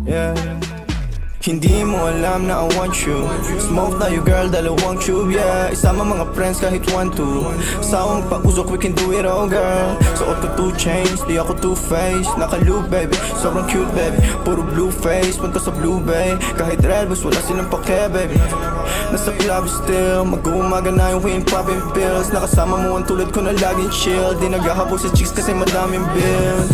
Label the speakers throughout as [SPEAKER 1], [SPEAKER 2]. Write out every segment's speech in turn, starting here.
[SPEAKER 1] Yeah. Hindi mo alam na I want you. Smoke tayo girl, dalawang tube, yeah. Isama mga friends kahit 1-2. Sawang pag-usok, we can do it all girl. Suot ko 2 chains, di ako two-faced. Naka-loop baby, sobrang cute baby. Puro blue face, punta sa blue bay. Kahit red bus, wala silang pake baby. Nasa club still, mag-uumaga na yung weed popping pills. Nakasama mo ang tulad ko na laging chill. Di naghahabol sa chicks kasi madaming bills.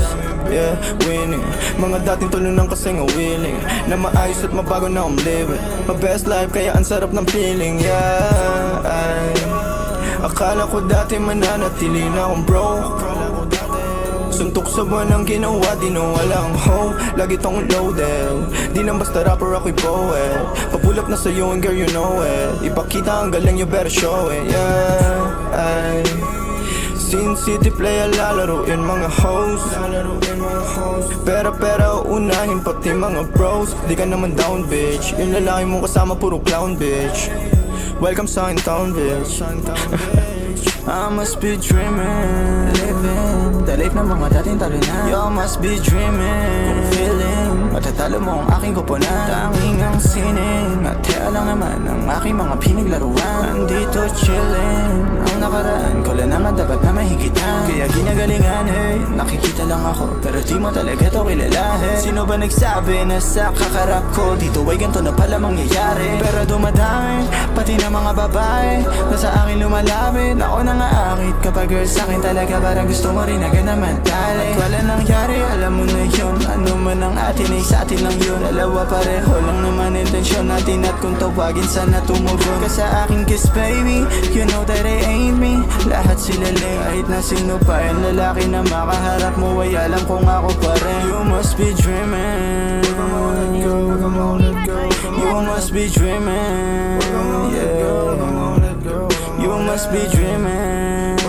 [SPEAKER 1] Yeah, winning. Mga dating tulunang kasi nga willing na maayos at mabago na living. My best life kaya ang sarap ng feeling. Yeah, ay. Akala ko dati mananatili na akong broke. Suntok sa buwan ang ginawa, di na walang hope. Lagi tong loaded, di nang basta rapper ako'y poet. Papull up na sa'yo and girl you know it. Ipakita ang galing, you better show it. Yeah, ay. Sin City play lalaroin mga hoes. Pera unahin pati mga bros. Di ka naman down bitch. Yung lalaki mong kasama puro clown bitch. Welcome sa in town bitch. I must be dreaming, living the life ng mga dating talo na. You must be dreaming, kung feeling matatalo mo ang aking koponan. Tanging ang sining at kaya lang naman ang aking mga pinaglaruan. Andito chilling, ang nakaraan ko lang naman dapat na mahigitan. Kaya ginagalingan hey, nakikita lang ako pero di mo talaga to kilalahin. Sino ba nagsabi na sa kakarap ko dito ay ganito na pala mangyayari? Pero dumadami, pati na mga babae na sa akin lumalapit. Ako na nga akit kapag girl sa'kin talaga parang gusto mo rin agad naman dali. At wala nangyari, alam mo na yun. Ano man ang atin ay sa atin lang yun. Dalawa pareho lang naman intensyon natin. At kung tawagin sana tumugon ka sa aking kiss baby, you know that I ain't me. Lahat sila lang kahit na sino pa. Yung lalaki na makaharap mo ay alam kung ako pa rin. You must be dreaming, you must be dreaming, yeah. You must be dreaming.